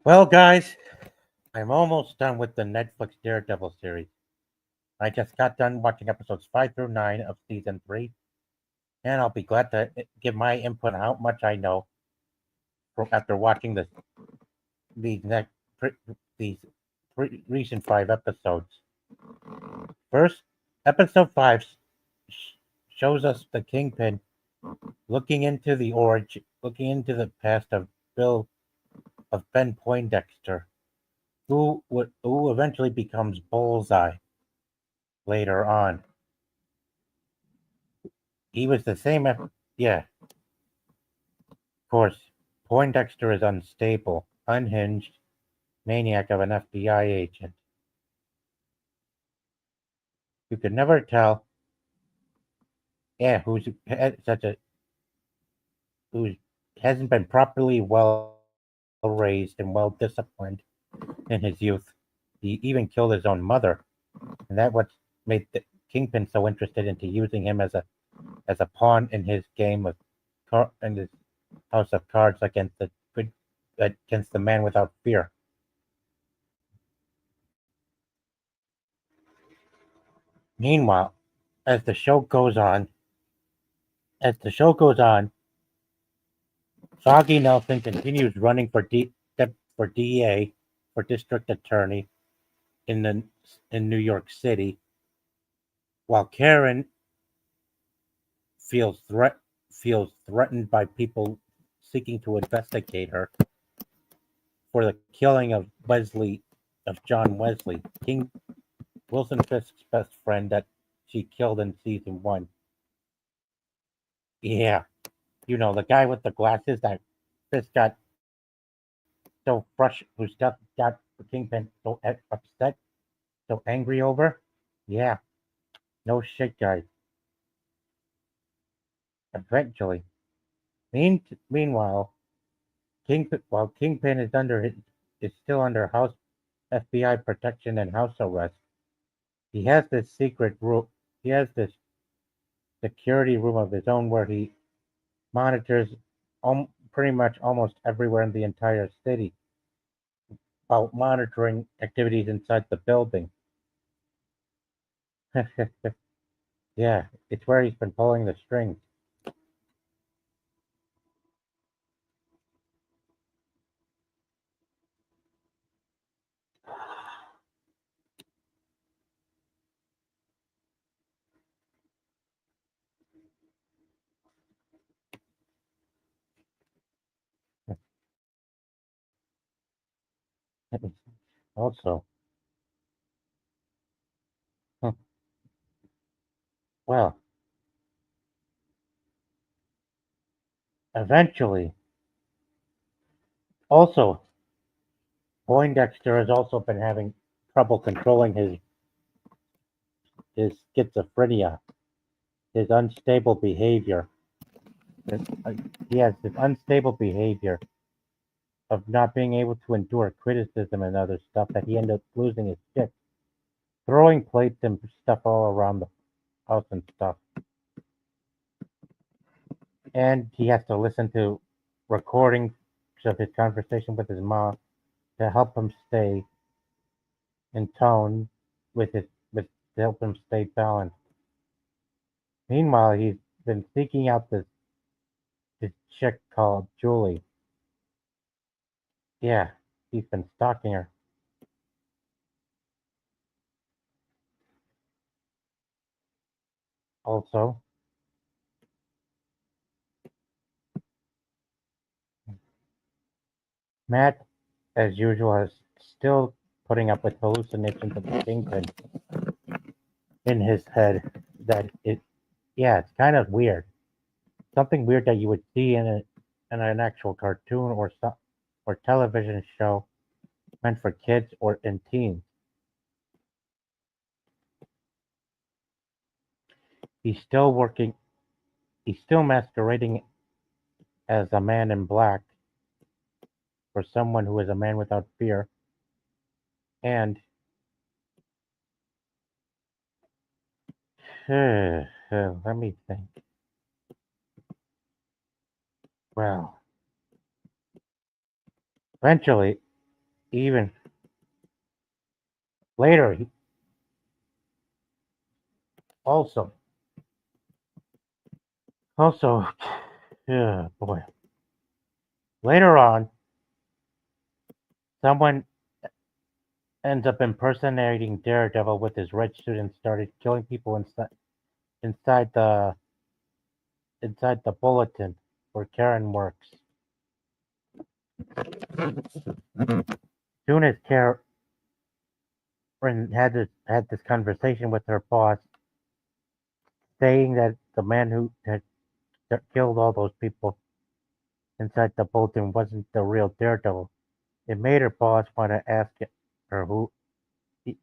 Well, guys, I'm almost done with the Netflix Daredevil series. I just got done watching episodes 5 through 9 of season 3, and I'll be glad to give my input on how much I know from after watching these next these recent 5 episodes. First, episode 5 shows us the Kingpin looking into the past of Ben Poindexter, who eventually becomes Bullseye later on. He was the same. Yeah, of course. Poindexter is unstable, unhinged maniac of an FBI agent. You could never tell. Yeah, such a who hasn't been properly well raised and well disciplined in his youth. He even killed his own mother, and that what made the Kingpin so interested into using him as a pawn in his game of in his house of cards against the man without fear. Meanwhile, as the show goes on, as the show goes on, Foggy Nelson continues running for DA, for district attorney in the in New York City, while Karen feels threat feels threatened by people seeking to investigate her for the killing of John Wesley, King Wilson Fisk's best friend that she killed in season 1. Yeah, the guy with the glasses that Fisk got whose death got the Kingpin so upset, so angry over. Yeah, no shit, guys. Eventually, meanwhile, Kingpin is still under house FBI protection and house arrest. He has this secret room. He has this security room of his own where he monitors pretty much almost everywhere in the entire city while monitoring activities inside the building. Yeah, it's where he's been pulling the strings. Also, well, eventually, also, Poindexter has also been having trouble controlling his schizophrenia, his unstable behavior. Uh, He has this unstable behavior of not being able to endure criticism and other stuff that he ended up losing his shit, throwing plates and stuff all around the house and stuff. And he has to listen to recordings of his conversation with his mom to help him stay in tone with to help him stay balanced. Meanwhile, he's been seeking out this chick called Julie. Yeah, he's been stalking her. Also, Matt, as usual, is still putting up with hallucinations of the Kingpin in his head. Yeah, it's kind of weird. Something weird that you would see in an actual cartoon or television show meant for kids or in teens. He's still working. He's still masquerading as a man in black for someone who is a man without fear. And let me think. Well, eventually, even later, he also, also, yeah, boy. Later on, someone ends up impersonating Daredevil with his red suit and started killing people inside the inside the bulletin where Karen works. Soon as Karen had this conversation with her boss, saying that the man who had killed all those people inside the bulletin wasn't the real Daredevil, it made her boss want to ask her he,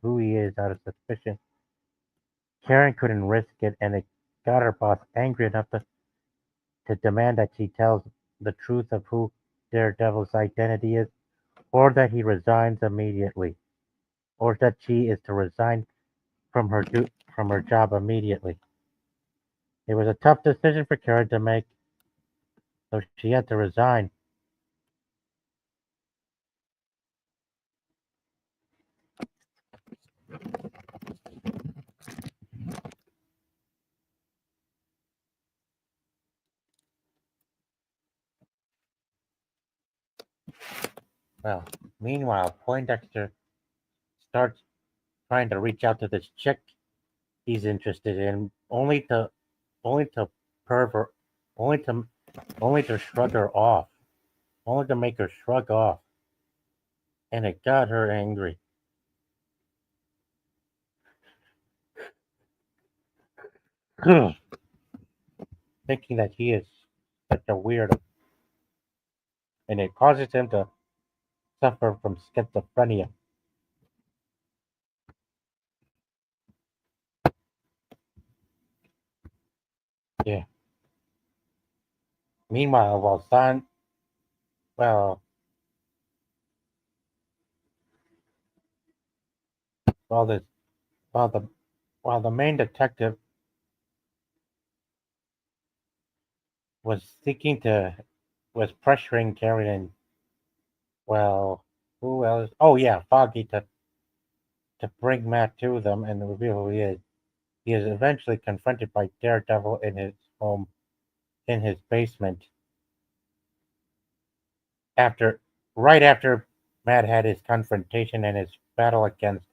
who he is out of suspicion. Karen couldn't risk it, and it got her boss angry enough to demand that she tells the truth of who Daredevil's identity is, or that he resigns immediately, or that she is to resign from her job immediately. It was a tough decision for Karen to make, so she had to resign. Well, meanwhile, Poindexter starts trying to reach out to this chick he's interested in, only to pervert, only to only to shrug her off, only to make her shrug off, and it got her angry, thinking that he is such a weirdo, and it causes him to suffer from schizophrenia. Yeah. Meanwhile, well, while this, while the, while the main detective was seeking to, was pressuring Karen and, well, who else? Oh yeah, Foggy to bring Matt to them and reveal who he is. He is eventually confronted by Daredevil in his home, in his basement, after, right after Matt had his confrontation and his battle against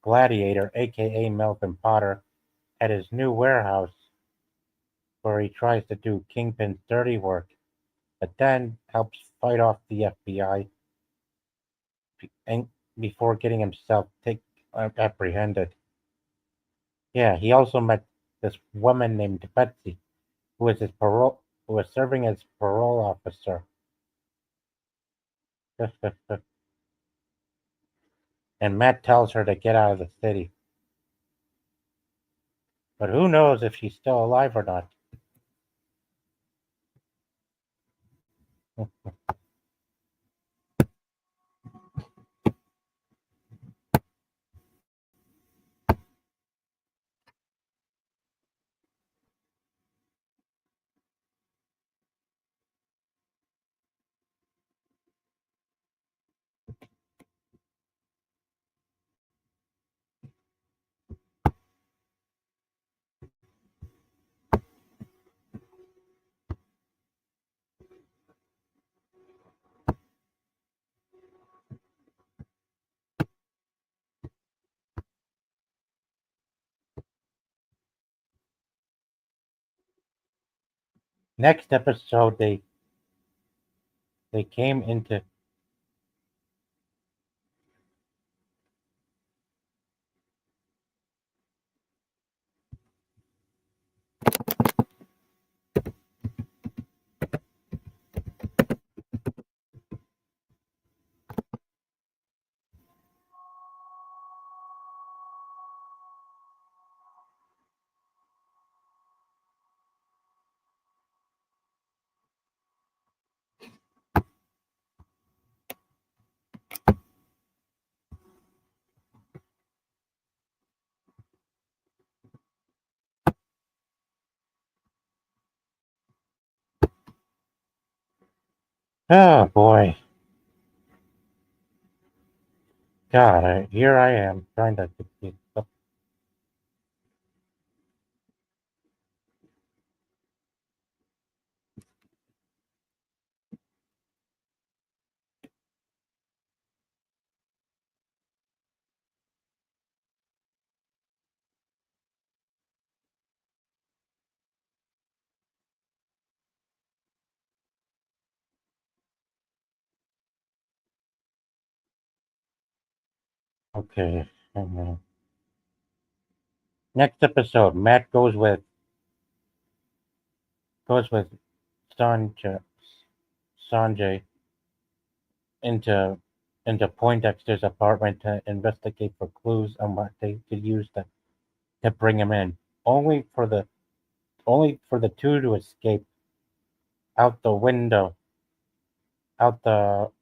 Gladiator, aka Melvin Potter, at his new warehouse where he tries to do Kingpin's dirty work, but then helps fight off the FBI and before getting himself apprehended. Yeah, he also met this woman named Betsy, who was serving as parole officer. And Matt tells her to get out of the city. But who knows if she's still alive or not? Next episode, they came into. Oh boy. God, here I am trying to keep up. Okay. Next episode, Matt goes with Sanjay into into Poindexter's apartment to investigate for clues on what they could use to bring him in. Only for the only for the two to escape out the window, out the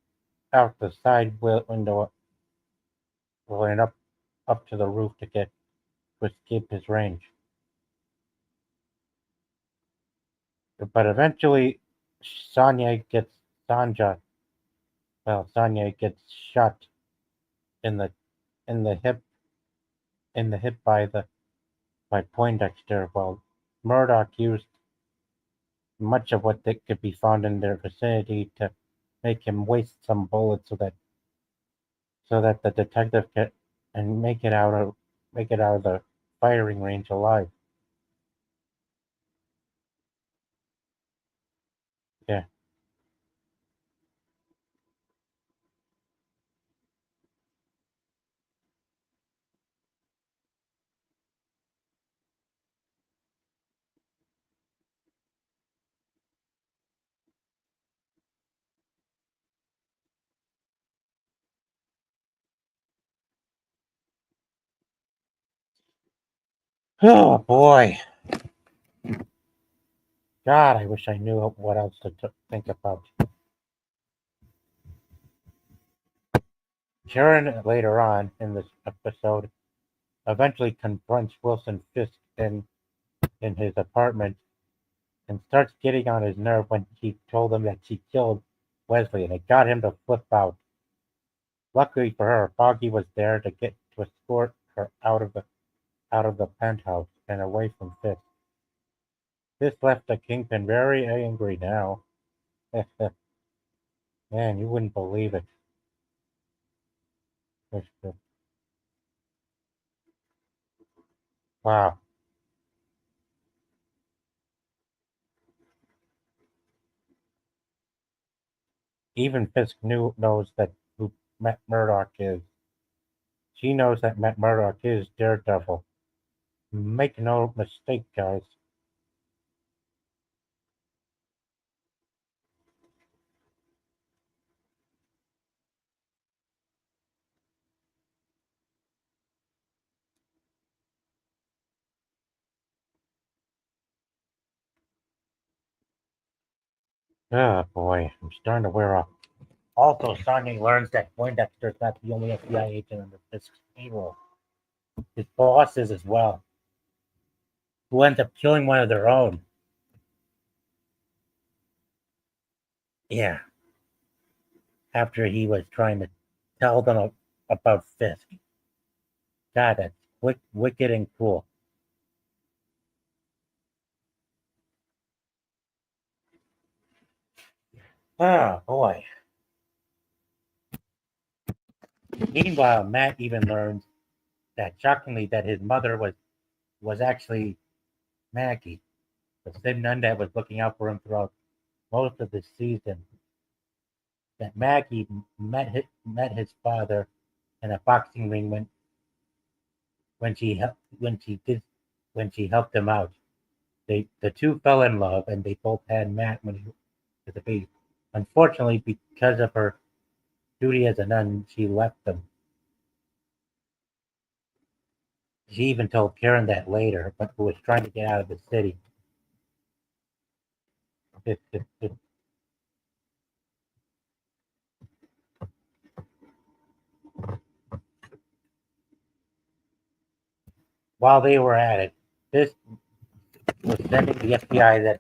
out the side window, going up to the roof to escape his range. But eventually, Sanya gets Sanja. Well, Sanya gets shot in the in the hip by Poindexter, while Murdoch used much of what they could be found in their vicinity to make him waste some bullets so that the detective can and make it out of the firing range alive. Yeah. Oh boy. God, I wish I knew what else to think about. Karen later on in this episode eventually confronts Wilson Fisk in his apartment and starts getting on his nerve when he told him that she killed Wesley, and it got him to flip out. Luckily for her, Foggy was there to escort her out of the penthouse and away from Fisk. This left the Kingpin very angry now. Man, you wouldn't believe it. Wow. Even Fisk knows that who Matt Murdock is. She knows that Matt Murdock is Daredevil. Make no mistake, guys. Oh boy, I'm starting to wear off. Also, Sonya learns that Poindexter's not the only FBI agent under Fisk's payroll. His boss is as well, who ends up killing one of their own. Yeah, after he was trying to tell them about Fisk. God, that's wicked and cool. Oh boy. Meanwhile, Matt even learns that shockingly that his mother was actually Maggie, the same nun that was looking out for him throughout most of the season. That Maggie met his father in a boxing ring when she when she did when she helped him out. The two fell in love and they both had Matt when he was a baby. Unfortunately, because of her duty as a nun, she left them. She even told Karen that later, but who was trying to get out of the city. While they were at it, this was sending the FBI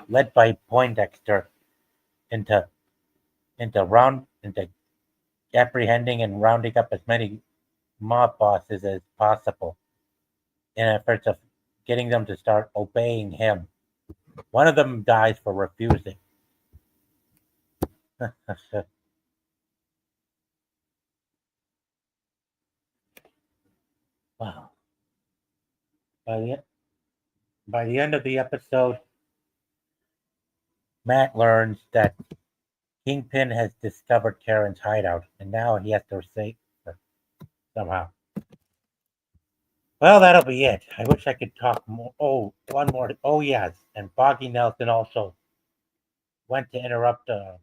led by Poindexter into into round into apprehending and rounding up as many mob bosses as possible in efforts of getting them to start obeying him. One of them dies for refusing. Wow. By the, by the end of the episode, Matt learns that Kingpin has discovered Karen's hideout, and now he has to save her somehow. Well, that'll be it. I wish I could talk more. Oh, one more. Oh, yes. And Boggy Nelson also went to interrupt the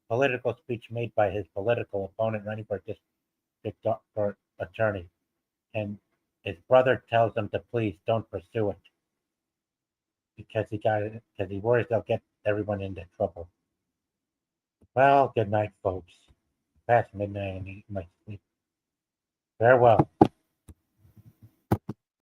political speech made by his political opponent running for district for attorney. And his brother tells him to please don't pursue it because he worries they'll get everyone into trouble. Well, good night, folks. Past midnight, I need my sleep. Farewell.